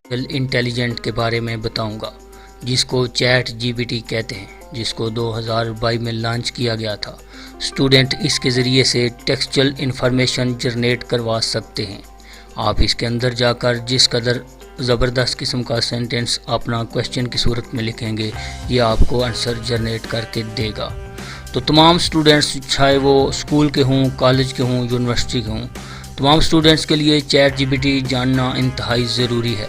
Intelligent کے بارے میں بتاؤں گا، جس کو چیٹ جی پی ٹی کہتے ہیں، جس کو 2022 میں لانچ کیا گیا تھا۔ اسٹوڈنٹ اس کے ذریعے سے ٹیکسچل انفارمیشن جنریٹ کروا سکتے ہیں۔ آپ اس کے اندر جا کر جس قدر زبردست قسم کا سینٹنس اپنا کویشچن کی صورت میں لکھیں گے، یہ آپ کو آنسر جنریٹ کر کے دے گا۔ تو تمام اسٹوڈنٹس، چاہے وہ اسکول کے ہوں، کالج کے ہوں، یونیورسٹی کے ہوں، تمام اسٹوڈنٹس کے لیے چیٹ جی پی ٹی جاننا انتہائی ضروری ہے۔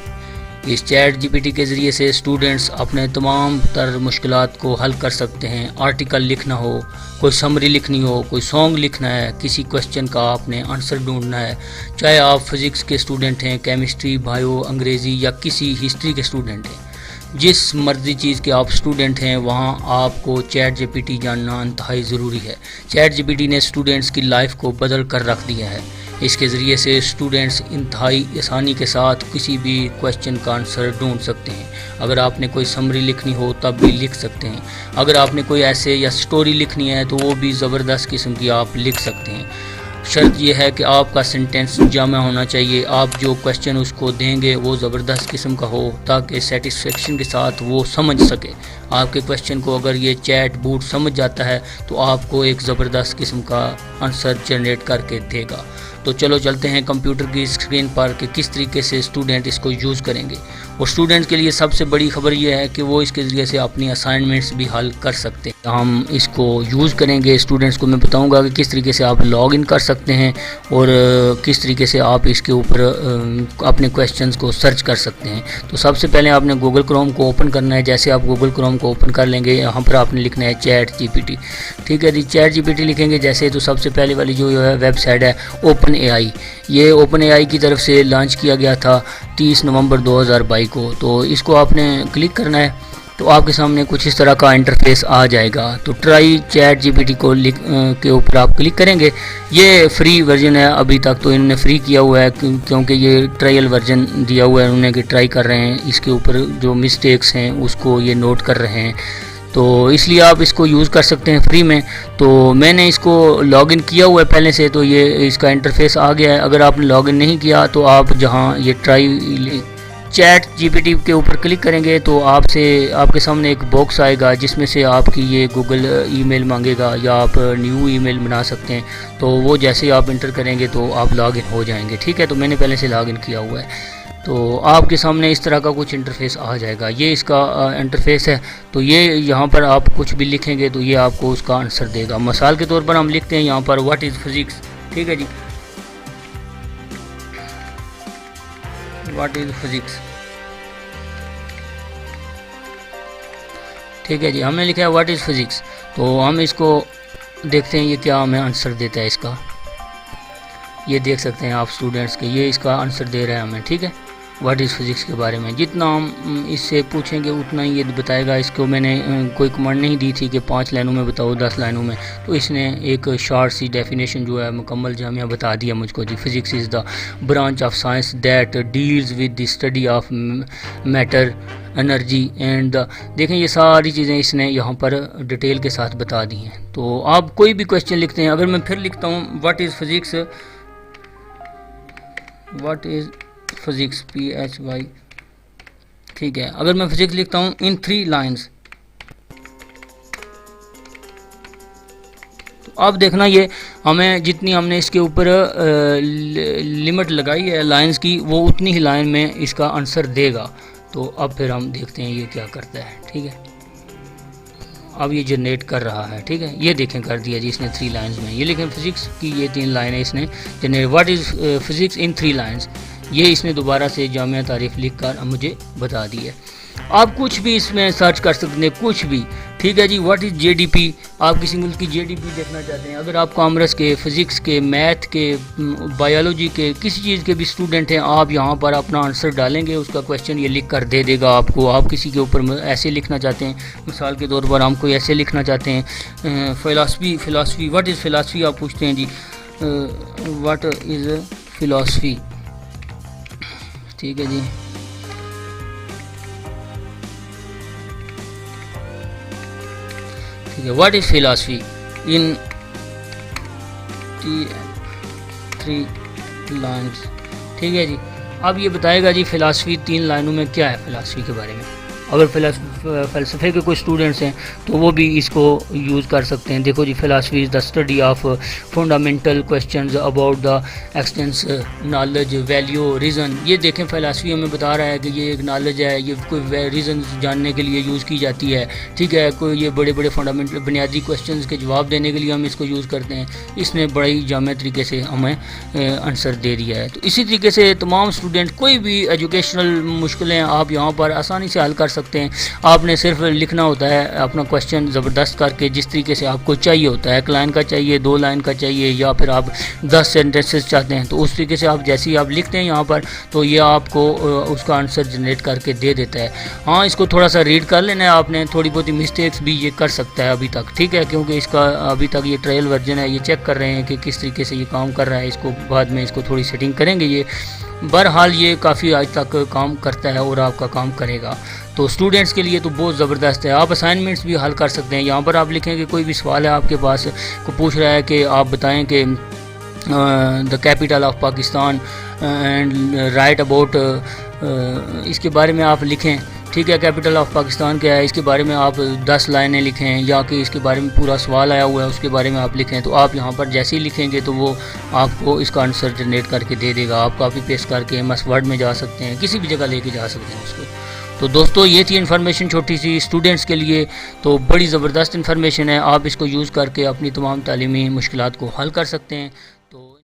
اس چیٹ جی پی ٹی کے ذریعے سے اسٹوڈنٹس اپنے تمام تر مشکلات کو حل کر سکتے ہیں۔ آرٹیکل لکھنا ہو، کوئی سمری لکھنی ہو، کوئی سانگ لکھنا ہے، کسی کویشچن کا آپ نے آنسر ڈھونڈنا ہے، چاہے آپ فزکس کے اسٹوڈنٹ ہیں، کیمسٹری، بائیو، انگریزی یا کسی ہسٹری کے اسٹوڈنٹ ہیں، جس مرضی چیز کے آپ اسٹوڈنٹ ہیں، وہاں آپ کو چیٹ جی پی ٹی جاننا انتہائی ضروری ہے۔ چیٹ جی پی ٹی نے اسٹوڈنٹس کی لائف کو بدل کر رکھ دیا ہے۔ اس کے ذریعے سے اسٹوڈنٹس انتہائی آسانی کے ساتھ کسی بھی کویشچن کا آنسر ڈھونڈ سکتے ہیں۔ اگر آپ نے کوئی سمری لکھنی ہو تب بھی لکھ سکتے ہیں۔ اگر آپ نے کوئی ایسے یا سٹوری لکھنی ہے تو وہ بھی زبردست قسم کی آپ لکھ سکتے ہیں۔ شرط یہ ہے کہ آپ کا سینٹنس جامع ہونا چاہیے۔ آپ جو کویشچن اس کو دیں گے وہ زبردست قسم کا ہو تاکہ سیٹسفیکشن کے ساتھ وہ سمجھ سکے۔ آپ کے کویشچن کو اگر یہ چیٹ بوٹ سمجھ جاتا ہے تو آپ کو ایک زبردست قسم کا آنسر جنریٹ کر کے دے گا۔ تو چلو چلتے ہیں کمپیوٹر کی اسکرین پر کہ کس طریقے سے اسٹوڈنٹ اس کو یوز کریں گے۔ اور اسٹوڈنٹ کے لیے سب سے بڑی خبر یہ ہے کہ وہ اس کے ذریعے سے اپنی اسائنمنٹس بھی حل کر سکتے ہیں۔ ہم اس کو یوز کریں گے، اسٹوڈنٹس کو میں بتاؤں گا کہ کس طریقے سے آپ لاگ ان کر سکتے ہیں اور کس طریقے سے آپ اس کے اوپر اپنے کویشچنز کو سرچ کر سکتے ہیں۔ تو سب سے پہلے آپ نے گوگل کروم کو اوپن کرنا ہے۔ جیسے آپ گوگل کروم کو اوپن کر لیں گے، یہاں پر آپ نے لکھنا ہے چیٹ جی پی ٹی۔ ٹھیک ہے جی، چیٹ جی پی ٹی لکھیں گے جیسے تو سب سے پہلے والی جو ہے ویب سائٹ ہے اوپن اے آئی، یہ اوپن اے آئی کی طرف سے لانچ کیا گیا تھا 30 نومبر 2022 کو۔ تو اس کو آپ نے کلک کرنا ہے تو آپ کے سامنے کچھ اس طرح کا انٹرفیس آ جائے گا۔ تو try chat G P T کو کے اوپر آپ کلک کریں گے۔ یہ فری ورژن ہے، ابھی تک تو انہوں نے فری کیا ہوا ہے کیونکہ یہ ٹرائل ورژن دیا ہوا ہے انہوں نے کہ ٹرائی کر رہے ہیں، اس کے اوپر جو مسٹیکس ہیں اس کو یہ نوٹ کر رہے ہیں، تو اس لیے آپ اس کو یوز کر سکتے ہیں فری میں۔ تو میں نے اس کو لاگ ان کیا ہوا ہے پہلے سے، تو یہ اس کا انٹرفیس آ گیا ہے۔ اگر آپ نے لاگ ان نہیں کیا تو آپ جہاں یہ try chat G P T کے اوپر کلک کریں گے تو آپ کے سامنے ایک باکس آئے گا جس میں سے آپ کی یہ گوگل ای میل مانگے گا یا آپ نیو ای میل بنا سکتے ہیں۔ تو وہ جیسے ہی آپ انٹر کریں گے تو آپ لاگ ان ہو جائیں گے۔ ٹھیک ہے، تو میں نے پہلے سے لاگ ان کیا ہوا ہے، تو آپ کے سامنے اس طرح کا کچھ انٹرفیس آ جائے گا۔ یہ اس کا انٹرفیس ہے۔ تو یہ یہاں پر آپ کچھ بھی لکھیں گے تو یہ آپ کو اس کا آنسر دے گا۔ مثال کے طور پر ہم لکھتے ہیں یہاں پر واٹ از فزکس۔ ٹھیک ہے جی، واٹ از فزکس۔ ٹھیک ہے جی، ہم نے لکھا ہے واٹ از فزکس۔ تو ہم اس کو دیکھتے ہیں یہ کیا ہمیں آنسر دیتا ہے اس کا۔ یہ دیکھ سکتے ہیں آپ اسٹوڈنٹس کے، یہ اس کا آنسر دے رہا ہے ہمیں۔ ٹھیک ہے، واٹ از فزکس کے بارے میں جتنا ہم اس سے پوچھیں گے اتنا ہی یہ بتائے گا۔ اس کو میں نے کوئی کمانڈ نہیں دی تھی کہ 5 لائنوں میں بتاؤ، 10 لائنوں میں، تو اس نے ایک شارٹ سی ڈیفینیشن جو ہے مکمل جامعہ بتا دیا مجھ کو جی۔ Physics is the branch of science that deals with the study of matter, energy and the, دیکھیں یہ ساری چیزیں اس نے یہاں پر ڈیٹیل کے ساتھ بتا دی ہیں۔ تو آپ کوئی بھی کویشچن لکھتے ہیں، اگر میں پھر لکھتا ہوں what is physics, what is physics PHY، ٹھیک ہے، اگر میں فزکس لکھتا ہوں ان 3 لائنز، تو اب دیکھنا یہ ہمیں جتنی ہم نے اس کے اوپر لمٹ لگائی ہے لائنز کی، وہ اتنی ہی لائن میں اس کا آنسر دے گا۔ تو اب پھر ہم دیکھتے ہیں یہ کیا کرتا ہے۔ ٹھیک ہے، اب یہ جنریٹ کر رہا ہے۔ ٹھیک ہے، یہ دیکھیں کر دیا جی اس نے 3 لائنز میں۔ یہ لکھیں فزکس کی یہ 3 لائنیں اس نے generate, what is physics in 3 lines, یہ اس نے دوبارہ سے جامعہ تعریف لکھ کر مجھے بتا دی ہے۔ آپ کچھ بھی اس میں سرچ کر سکتے ہیں، کچھ بھی۔ ٹھیک ہے جی، واٹ از JDP، آپ کسی ملک کی JDP دیکھنا چاہتے ہیں، اگر آپ کامرس کے، فزکس کے، میتھ کے، بایولوجی کے، کسی چیز کے بھی اسٹوڈنٹ ہیں، آپ یہاں پر اپنا آنسر ڈالیں گے، اس کا کویشچن یہ لکھ کر دے دے گا آپ کو۔ آپ کسی کے اوپر ایسے لکھنا چاہتے ہیں، مثال کے طور پر ہم کوئی ایسے لکھنا چاہتے ہیں، فلاسفی، واٹ از فلاسفی آپ پوچھتے ہیں جی، واٹ از فلاسفی۔ ٹھیک ہے جی، ٹھیک ہے، what is philosophy in 3 lines. ٹھیک ہے جی، اب یہ بتائے گا جی فلاسفی 3 لائنوں میں کیا ہے فلاسفی کے بارے میں. اگر فلسفے کے کوئی اسٹوڈنٹس ہیں تو وہ بھی اس کو یوز کر سکتے ہیں. دیکھو جی philosophy is the study of fundamental questions about the existence knowledge value reason. یہ دیکھیں فلاسفی ہمیں بتا رہا ہے کہ یہ ایک نالج ہے, یہ کوئی ریزن جاننے کے لیے یوز کی جاتی ہے, ٹھیک ہے. کوئی یہ بڑے بڑے فنڈامنٹل بنیادی کویسچنز کے جواب دینے کے لیے ہم اس کو یوز کرتے ہیں. اس نے بڑی جامع طریقے سے ہمیں آنسر دے دیا ہے. تو اسی طریقے سے تمام اسٹوڈنٹ کوئی بھی ایجوکیشنل مشکلیں آپ یہاں پر آسانی سے حل کر سکتے ہیں. آپ نے صرف لکھنا ہوتا ہے اپنا کویسچن زبردست کر کے, جس طریقے سے آپ کو چاہیے ہوتا ہے. 1 لائن کا چاہیے, 2 لائن کا چاہیے, یا پھر آپ 10 سینٹنسز چاہتے ہیں, تو اس طریقے سے آپ جیسے ہی آپ لکھتے ہیں یہاں پر تو یہ آپ کو اس کا آنسر جنریٹ کر کے دے دیتا ہے. ہاں اس کو تھوڑا سا ریڈ کر لینا ہے آپ نے, تھوڑی بہت مسٹیکس بھی یہ کر سکتا ہے ابھی تک, ٹھیک ہے, کیونکہ اس کا ابھی تک یہ ٹرائل ورژن ہے. یہ چیک کر رہے ہیں کہ کس طریقے سے یہ کام کر رہا ہے. اس کو بعد میں اس کو تھوڑی سیٹنگ کریں گے. یہ بہرحال یہ کافی آج تک کام کرتا ہے اور آپ کا کام کرے گا. تو اسٹوڈنٹس کے لیے تو بہت زبردست ہے. آپ اسائنمنٹس بھی حل کر سکتے ہیں. یہاں پر آپ لکھیں کہ کوئی بھی سوال ہے آپ کے پاس, کو پوچھ رہا ہے کہ آپ بتائیں کہ the capital of Pakistan and right about, اس کے بارے میں آپ لکھیں, ٹھیک ہے. کیپٹل آف پاکستان کیا ہے, اس کے بارے میں آپ 10 لائنیں لکھیں, یا کہ اس کے بارے میں پورا سوال آیا ہوا ہے اس کے بارے میں آپ لکھیں. تو آپ یہاں پر جیسے ہی لکھیں گے تو وہ آپ کو اس کا آنسر جنریٹ کر کے دے دے گا. آپ کاپی پیسٹ کر کے MS ورڈ میں جا سکتے ہیں, کسی بھی جگہ لے کے جا سکتے ہیں اس کو. تو دوستو یہ تھی انفارمیشن چھوٹی سی اسٹوڈنٹس کے لیے, تو بڑی زبردست انفارمیشن ہے. آپ اس کو یوز کر کے اپنی تمام تعلیمی مشکلات کو حل کر سکتے ہیں.